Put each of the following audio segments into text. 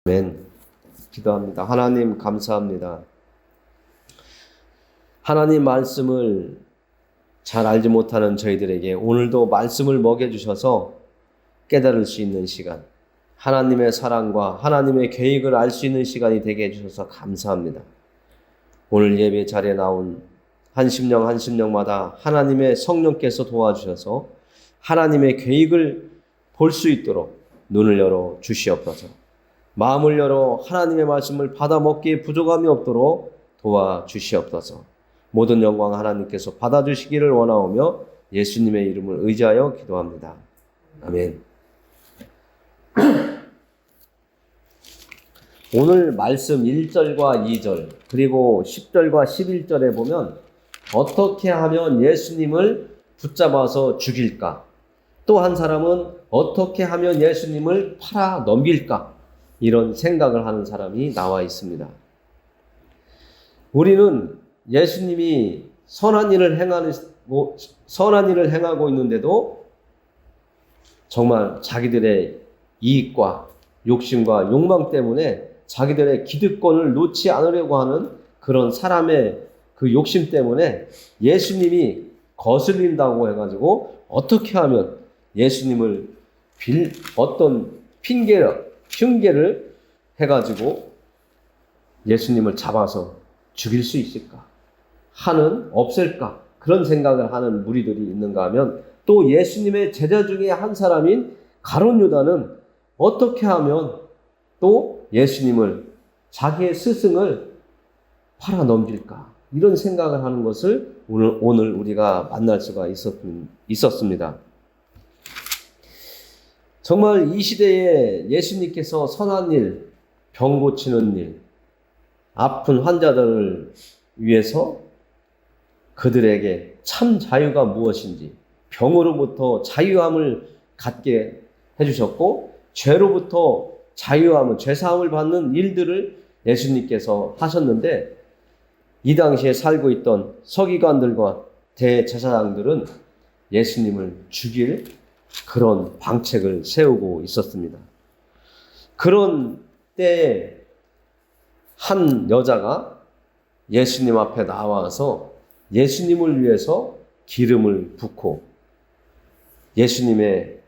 아멘. 기도합니다. 하나님 감사합니다. 하나님 말씀을 잘 알지 못하는 저희들에게 오늘도 말씀을 먹여주셔서 깨달을 수 있는 시간, 하나님의 사랑과 하나님의 계획을 알 수 있는 시간이 되게 해주셔서 감사합니다. 오늘 예배 자리에 나온 한 심령 한 심령마다 하나님의 성령께서 도와주셔서 하나님의 계획을 볼 수 있도록 눈을 열어 주시옵소서. 마음을 열어 하나님의 말씀을 받아 먹기에 부족함이 없도록 도와주시옵소서. 모든 영광 하나님께서 받아주시기를 원하오며 예수님의 이름을 의지하여 기도합니다. 아멘. 오늘 말씀 1절과 2절 그리고 10절과 11절에 보면 어떻게 하면 예수님을 붙잡아서 죽일까? 또 한 사람은 어떻게 하면 예수님을 팔아 넘길까? 이런 생각을 하는 사람이 나와 있습니다. 우리는 예수님이 선한 일을 행하고 있는데도 정말 자기들의 이익과 욕심과 욕망 때문에 자기들의 기득권을 놓지 않으려고 하는 그런 사람의 그 욕심 때문에 예수님이 거슬린다고 해가지고 어떻게 하면 예수님을 어떤 흉계를 해가지고 예수님을 잡아서 죽일 수 있을까? 없을까? 그런 생각을 하는 무리들이 있는가 하면 또 예수님의 제자 중에 한 사람인 가룟 유다는 어떻게 하면 또 예수님을 자기의 스승을 팔아 넘길까? 이런 생각을 하는 것을 오늘 우리가 만날 수가 있었습니다. 정말 이 시대에 예수님께서 선한 일, 병 고치는 일, 아픈 환자들을 위해서 그들에게 참 자유가 무엇인지, 병으로부터 자유함을 갖게 해주셨고, 죄로부터 자유함을, 죄사함을 받는 일들을 예수님께서 하셨는데, 이 당시에 살고 있던 서기관들과 대제사장들은 예수님을 죽일 그런 방책을 세우고 있었습니다. 그런 때에 한 여자가 예수님 앞에 나와서 예수님을 위해서 기름을 붓고 예수님의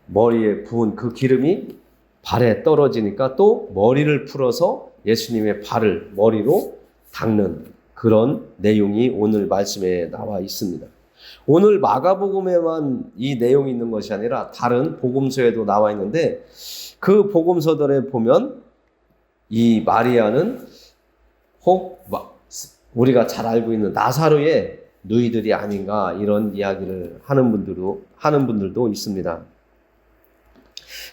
머리에 부은 그 기름이 발에 떨어지니까 또 머리를 풀어서 예수님의 머리로 닦는 그런 내용이 오늘 말씀에 나와 있습니다. 오늘 마가복음에만 이 내용이 있는 것이 아니라 다른 복음서에도 나와 있는데 그 복음서들에 보면 이 마리아는 우리가 잘 알고 있는 나사로의 누이들이 아닌가 이런 이야기를 하는 분들도 있습니다.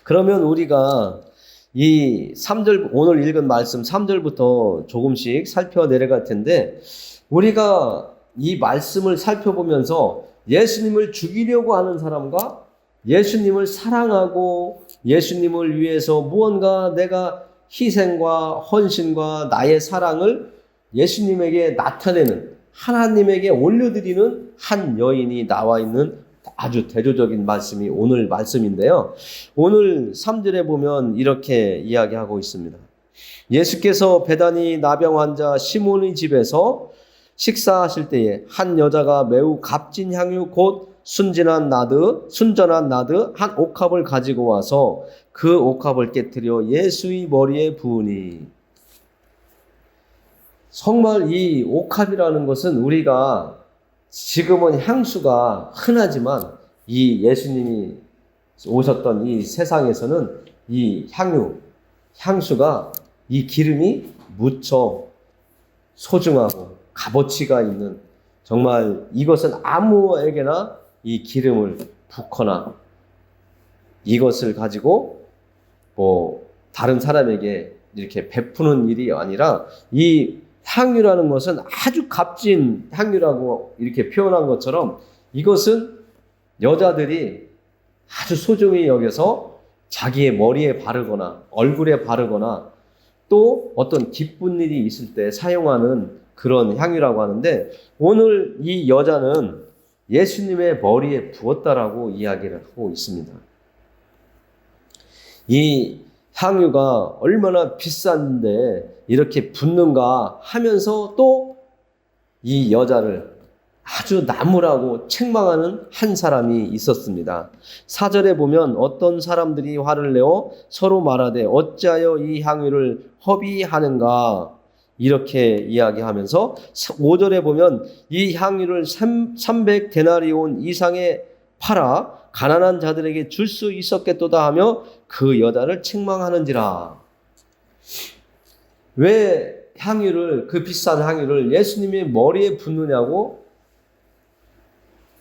그러면 우리가 이 3절 오늘 읽은 말씀 3절부터 조금씩 살펴 내려갈 텐데 우리가 이 말씀을 살펴보면서 예수님을 죽이려고 하는 사람과 예수님을 사랑하고 예수님을 위해서 무언가 내가 희생과 헌신과 나의 사랑을 예수님에게 나타내는 하나님에게 올려드리는 한 여인이 나와 있는 아주 대조적인 말씀이 오늘 말씀인데요. 오늘 3절에 보면 이렇게 이야기하고 있습니다. 예수께서 베다니 나병 환자 시몬의 집에서 식사하실 때에 한 여자가 매우 값진 향유 곧 순전한 나드 한 옥합을 가지고 와서 그 옥합을 깨뜨려 예수의 머리에 부으니. 정말 이 옥합이라는 것은 우리가 지금은 향수가 흔하지만 이 예수님이 오셨던 이 세상에서는 이 향수가 이 기름이 무척 소중하고 값어치가 있는 정말 이것은 아무에게나 이 기름을 붓거나 이것을 가지고 다른 사람에게 이렇게 베푸는 일이 아니라 이 향유라는 것은 아주 값진 향유라고 이렇게 표현한 것처럼 이것은 여자들이 아주 소중히 여겨서 자기의 머리에 바르거나 얼굴에 바르거나 또 어떤 기쁜 일이 있을 때 사용하는 그런 향유라고 하는데 오늘 이 여자는 예수님의 머리에 부었다라고 이야기를 하고 있습니다. 이 향유가 얼마나 비싼데 이렇게 붓는가 하면서 또 이 여자를 아주 나무라고 책망하는 한 사람이 있었습니다. 4절에 보면 어떤 사람들이 화를 내어 서로 말하되 어찌하여 이 향유를 허비하는가 이렇게 이야기하면서 5절에 보면 이 향유를 300데나리온 이상에 팔아 가난한 자들에게 줄 수 있었겠도다 하며 그 여자를 책망하는지라. 왜 향유를, 그 비싼 향유를 예수님의 머리에 붓느냐고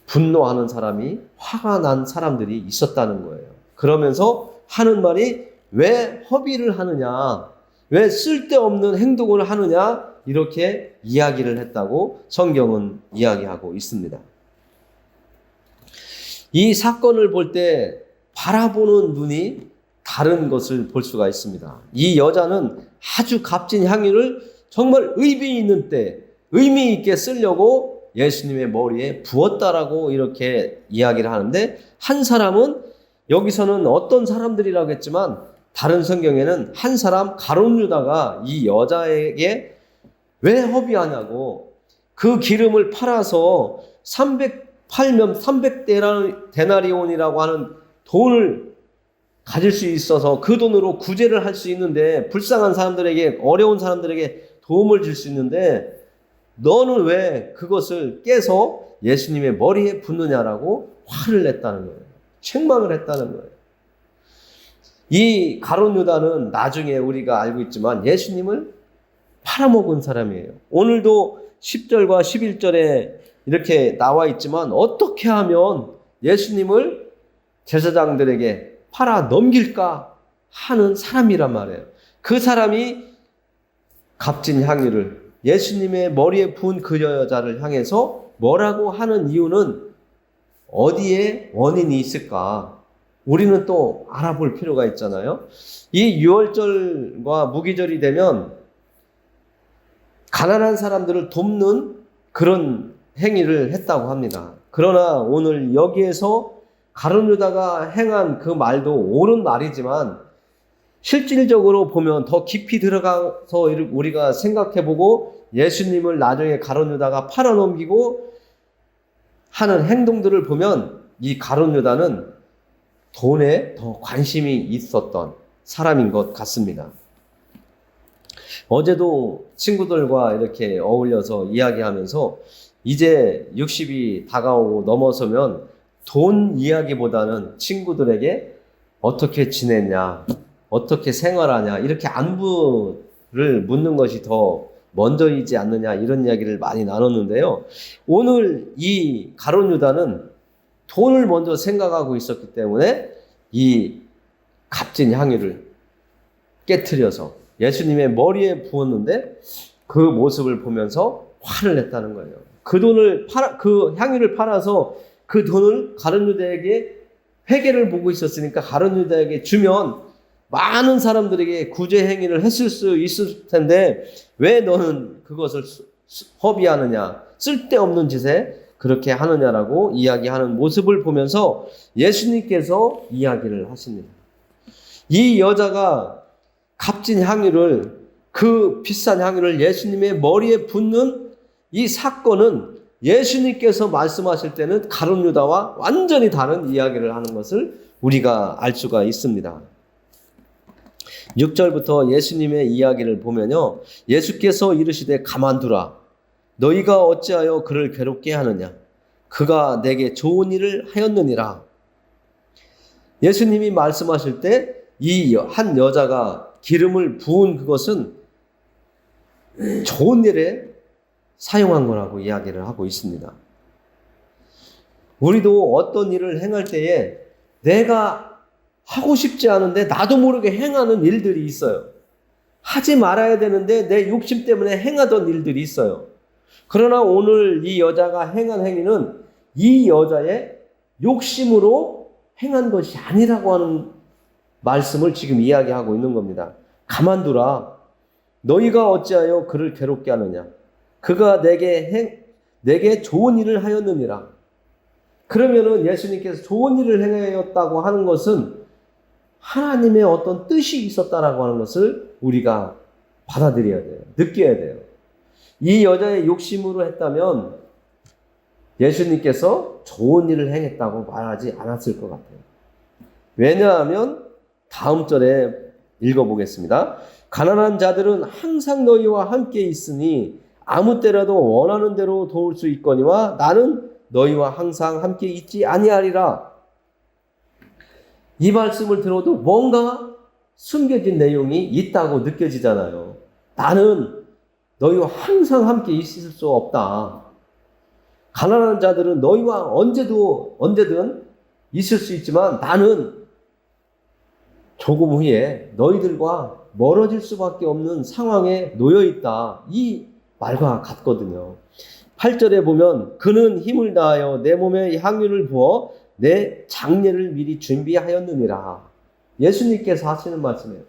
분노하는 사람이, 화가 난 사람들이 있었다는 거예요. 그러면서 하는 말이 왜 허비를 하느냐, 왜 쓸데없는 행동을 하느냐, 이렇게 이야기를 했다고 성경은 이야기하고 있습니다. 이 사건을 볼 때 바라보는 눈이 다른 것을 볼 수가 있습니다. 이 여자는 아주 값진 향유를 정말 의미 있게 쓰려고 예수님의 머리에 부었다라고 이렇게 이야기를 하는데, 한 사람은, 여기서는 어떤 사람들이라고 했지만 다른 성경에는 한 사람 가룟 유다가 이 여자에게 왜 허비하냐고, 그 기름을 팔아서 300데나리온이라고 하는 돈을 가질 수 있어서 그 돈으로 구제를 할 수 있는데, 불쌍한 사람들에게, 어려운 사람들에게 도움을 줄 수 있는데 너는 왜 그것을 깨서 예수님의 머리에 붓느냐라고 화를 냈다는 거예요. 책망을 했다는 거예요. 이 가룟 유다는 나중에 우리가 알고 있지만 예수님을 팔아먹은 사람이에요. 오늘도 10절과 11절에 이렇게 나와 있지만 어떻게 하면 예수님을 제사장들에게 팔아 넘길까 하는 사람이란 말이에요. 그 사람이 값진 향유를 예수님의 머리에 부은 그 여자를 향해서 뭐라고 하는 이유는 어디에 원인이 있을까? 우리는 또 알아볼 필요가 있잖아요. 이 유월절과 무기절이 되면 가난한 사람들을 돕는 그런 행위를 했다고 합니다. 그러나 오늘 여기에서 가룟 유다가 행한 그 말도 옳은 말이지만 실질적으로 보면 더 깊이 들어가서 우리가 생각해보고 예수님을 나중에 가룟 유다가 팔아넘기고 하는 행동들을 보면 이 가룟 유다는 돈에 더 관심이 있었던 사람인 것 같습니다. 어제도 친구들과 이렇게 어울려서 이야기하면서 이제 60이 다가오고 넘어서면 돈 이야기보다는 친구들에게 어떻게 지냈냐, 어떻게 생활하냐, 이렇게 안부를 묻는 것이 더 먼저이지 않느냐, 이런 이야기를 많이 나눴는데요. 오늘 이 가룟 유다는 돈을 먼저 생각하고 있었기 때문에 이 값진 향유를 깨트려서 예수님의 머리에 부었는데 그 모습을 보면서 화를 냈다는 거예요. 그 향유를 팔아서 그 돈을 가룟 유다에게, 회개를 보고 있었으니까 가룟 유다에게 주면 많은 사람들에게 구제 행위를 했을 수 있을 텐데 왜 너는 그것을 허비하느냐, 쓸데없는 짓에 그렇게 하느냐라고 이야기하는 모습을 보면서 예수님께서 이야기를 하십니다. 이 여자가 값진 향유를, 그 비싼 향유를 예수님의 머리에 붓는 이 사건은 예수님께서 말씀하실 때는 가룟 유다와 완전히 다른 이야기를 하는 것을 우리가 알 수가 있습니다. 6절부터 예수님의 이야기를 보면요, 예수께서 이르시되 가만두라. 너희가 어찌하여 그를 괴롭게 하느냐. 그가 내게 좋은 일을 하였느니라. 예수님이 말씀하실 때 이 한 여자가 기름을 부은 그것은 좋은 일에 사용한 거라고 이야기를 하고 있습니다. 우리도 어떤 일을 행할 때에 내가 하고 싶지 않은데 나도 모르게 행하는 일들이 있어요. 하지 말아야 되는데 내 욕심 때문에 행하던 일들이 있어요. 그러나 오늘 이 여자가 행한 행위는 이 여자의 욕심으로 행한 것이 아니라고 하는 말씀을 지금 이야기하고 있는 겁니다. 가만두라. 너희가 어찌하여 그를 괴롭게 하느냐. 그가 내게 좋은 일을 하였느니라. 그러면은 예수님께서 좋은 일을 행하였다고 하는 것은 하나님의 어떤 뜻이 있었다라고 하는 것을 우리가 받아들여야 돼요. 느껴야 돼요. 이 여자의 욕심으로 했다면 예수님께서 좋은 일을 행했다고 말하지 않았을 것 같아요. 왜냐하면 다음 절에 읽어보겠습니다. 가난한 자들은 항상 너희와 함께 있으니 아무 때라도 원하는 대로 도울 수 있거니와 나는 너희와 항상 함께 있지 아니하리라. 이 말씀을 들어도 뭔가 숨겨진 내용이 있다고 느껴지잖아요. 나는 너희와 항상 함께 있을 수 없다. 가난한 자들은 너희와 언제든 있을 수 있지만 나는 조금 후에 너희들과 멀어질 수밖에 없는 상황에 놓여 있다. 이 말과 같거든요. 8절에 보면 그는 힘을 다하여 내 몸에 향유를 부어 내 장례를 미리 준비하였느니라. 예수님께서 하시는 말씀이에요.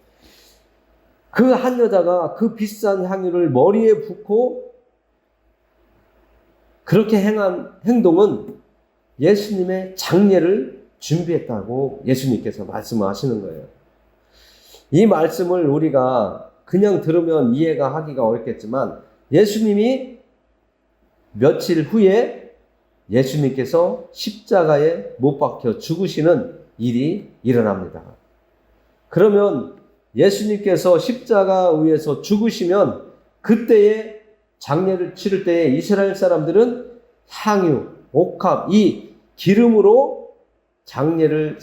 그 한 여자가 그 비싼 향유를 머리에 붓고 그렇게 행한 행동은 예수님의 장례를 준비했다고 예수님께서 말씀하시는 거예요. 이 말씀을 우리가 그냥 들으면 이해가 하기가 어렵겠지만 예수님이 며칠 후에 예수님께서 십자가에 못 박혀 죽으시는 일이 일어납니다. 그러면 예수님께서 십자가 위에서 죽으시면 그때에 장례를 치를 때에 이스라엘 사람들은 향유, 옥합, 이 기름으로 장례를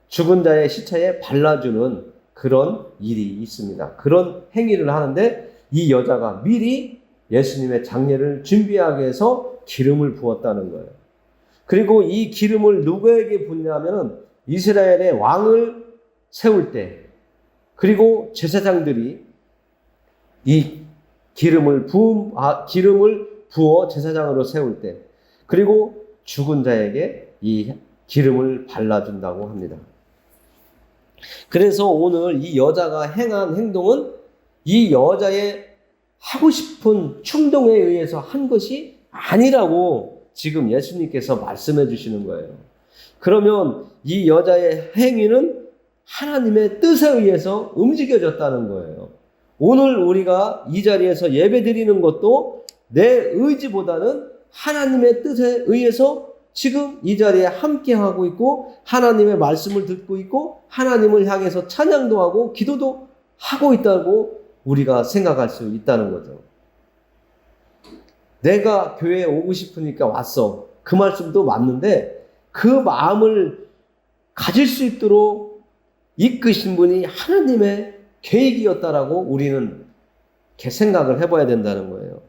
죽은 자의 시체에 발라주는 그런 일이 있습니다. 그런 행위를 하는데 이 여자가 미리 예수님의 장례를 준비하기 위해서 기름을 부었다는 거예요. 그리고 이 기름을 누구에게 붓냐면 이스라엘의 왕을 세울 때, 그리고 제사장들이 이 기름을 부어 제사장으로 세울 때, 그리고 죽은 자에게 이 기름을 발라준다고 합니다. 그래서 오늘 이 여자가 행한 행동은 이 여자의 하고 싶은 충동에 의해서 한 것이 아니라고 지금 예수님께서 말씀해 주시는 거예요. 그러면 이 여자의 행위는 하나님의 뜻에 의해서 움직여졌다는 거예요. 오늘 우리가 이 자리에서 예배 드리는 것도 내 의지보다는 하나님의 뜻에 의해서 지금 이 자리에 함께하고 있고 하나님의 말씀을 듣고 있고 하나님을 향해서 찬양도 하고 기도도 하고 있다고 우리가 생각할 수 있다는 거죠. 내가 교회에 오고 싶으니까 왔어. 그 말씀도 맞는데 그 마음을 가질 수 있도록 이끄신 분이 하나님의 계획이었다라고 우리는 이렇게 생각을 해봐야 된다는 거예요.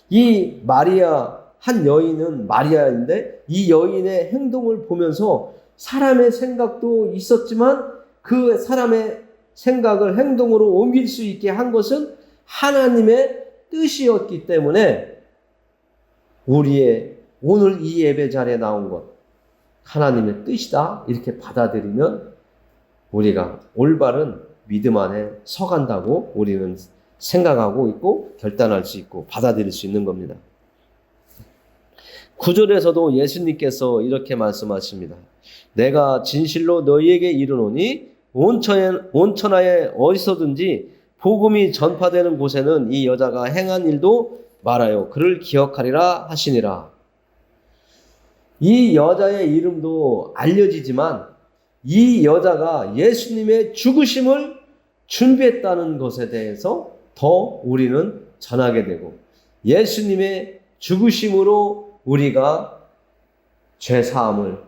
이 마리아, 한 여인은 마리아인데 이 여인의 행동을 보면서 사람의 생각도 있었지만 그 사람의 생각을 행동으로 옮길 수 있게 한 것은 하나님의 뜻이었기 때문에 우리의 오늘 이 예배 자리에 나온 것 하나님의 뜻이다 이렇게 받아들이면 우리가 올바른 믿음 안에 서간다고 우리는 생각하고 있고 결단할 수 있고 받아들일 수 있는 겁니다. 9절에서도 예수님께서 이렇게 말씀하십니다. 내가 진실로 너희에게 이르노니 온 천하에 어디서든지 복음이 전파되는 곳에는 이 여자가 행한 일도 말하여 그를 기억하리라 하시니라. 이 여자의 이름도 알려지지만 이 여자가 예수님의 죽으심을 준비했다는 것에 대해서 더 우리는 전하게 되고 예수님의 죽으심으로 우리가 죄사함을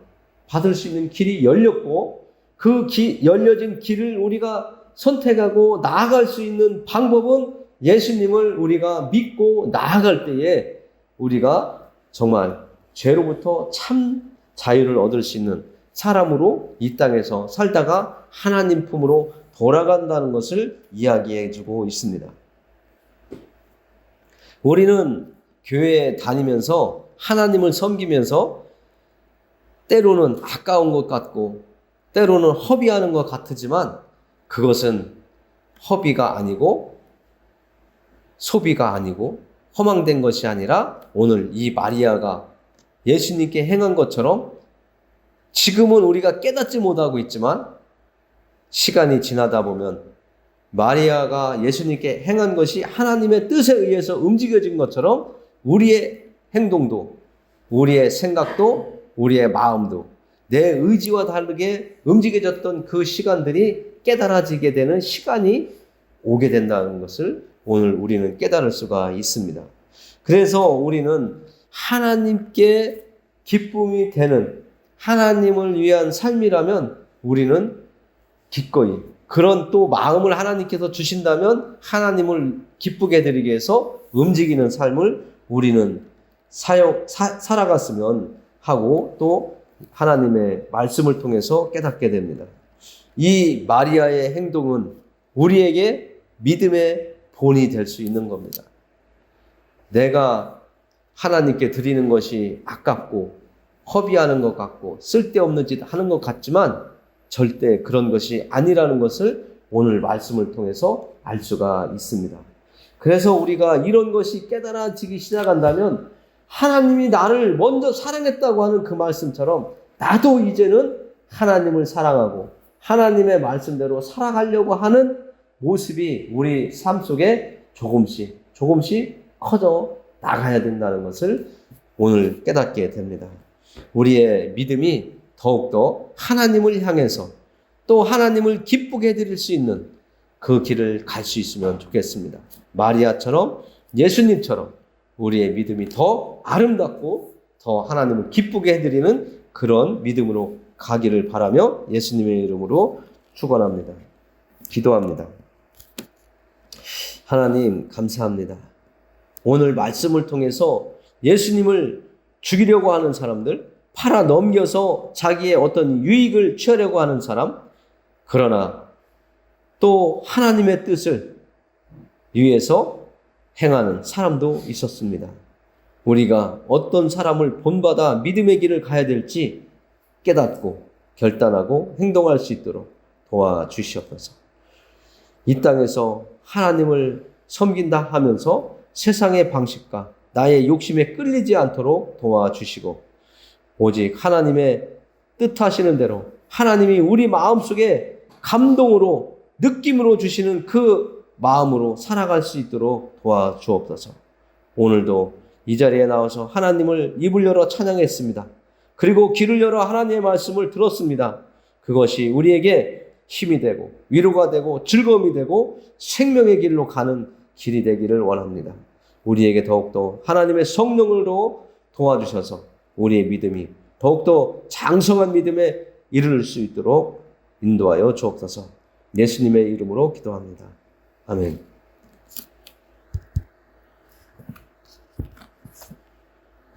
받을 수 있는 길이 열렸고 그 열려진 길을 우리가 선택하고 나아갈 수 있는 방법은 예수님을 우리가 믿고 나아갈 때에 우리가 정말 죄로부터 참 자유를 얻을 수 있는 사람으로 이 땅에서 살다가 하나님 품으로 돌아간다는 것을 이야기해 주고 있습니다. 우리는 교회에 다니면서 하나님을 섬기면서 때로는 아까운 것 같고 때로는 허비하는 것 같지만 그것은 허비가 아니고 소비가 아니고 허망된 것이 아니라 오늘 이 마리아가 예수님께 행한 것처럼 지금은 우리가 깨닫지 못하고 있지만 시간이 지나다 보면 마리아가 예수님께 행한 것이 하나님의 뜻에 의해서 움직여진 것처럼 우리의 행동도, 우리의 생각도, 우리의 마음도 내 의지와 다르게 움직여졌던 그 시간들이 깨달아지게 되는 시간이 오게 된다는 것을 오늘 우리는 깨달을 수가 있습니다. 그래서 우리는 하나님께 기쁨이 되는 하나님을 위한 삶이라면 우리는 기꺼이 그런 또 마음을 하나님께서 주신다면 하나님을 기쁘게 드리기 위해서 움직이는 삶을 우리는 살아갔으면 하고 또 하나님의 말씀을 통해서 깨닫게 됩니다. 이 마리아의 행동은 우리에게 믿음의 본이 될 수 있는 겁니다. 내가 하나님께 드리는 것이 아깝고 허비하는 것 같고 쓸데없는 짓 하는 것 같지만 절대 그런 것이 아니라는 것을 오늘 말씀을 통해서 알 수가 있습니다. 그래서 우리가 이런 것이 깨달아지기 시작한다면 하나님이 나를 먼저 사랑했다고 하는 그 말씀처럼 나도 이제는 하나님을 사랑하고 하나님의 말씀대로 살아가려고 하는 모습이 우리 삶 속에 조금씩 커져 나가야 된다는 것을 오늘 깨닫게 됩니다. 우리의 믿음이 더욱더 하나님을 향해서 또 하나님을 기쁘게 해드릴 수 있는 그 길을 갈 수 있으면 좋겠습니다. 마리아처럼 예수님처럼 우리의 믿음이 더 아름답고 더 하나님을 기쁘게 해드리는 그런 믿음으로 가기를 바라며 예수님의 이름으로 축원합니다. 기도합니다. 하나님 감사합니다. 오늘 말씀을 통해서 예수님을 죽이려고 하는 사람들, 팔아 넘겨서 자기의 어떤 유익을 취하려고 하는 사람, 그러나 또 하나님의 뜻을 위해서 행하는 사람도 있었습니다. 우리가 어떤 사람을 본받아 믿음의 길을 가야 될지 깨닫고 결단하고 행동할 수 있도록 도와주시옵소서. 이 땅에서 하나님을 섬긴다 하면서 세상의 방식과 나의 욕심에 끌리지 않도록 도와주시고 오직 하나님의 뜻하시는 대로 하나님이 우리 마음속에 감동으로 느낌으로 주시는 그 마음으로 살아갈 수 있도록 도와주옵소서. 오늘도 이 자리에 나와서 하나님을 입을 열어 찬양했습니다. 그리고 귀를 열어 하나님의 말씀을 들었습니다. 그것이 우리에게 힘이 되고 위로가 되고 즐거움이 되고 생명의 길로 가는 길이 되기를 원합니다. 우리에게 더욱더 하나님의 성령으로 도와주셔서 우리의 믿음이 더욱더 장성한 믿음에 이르를 수 있도록 인도하여 주옵소서. 예수님의 이름으로 기도합니다. 아멘.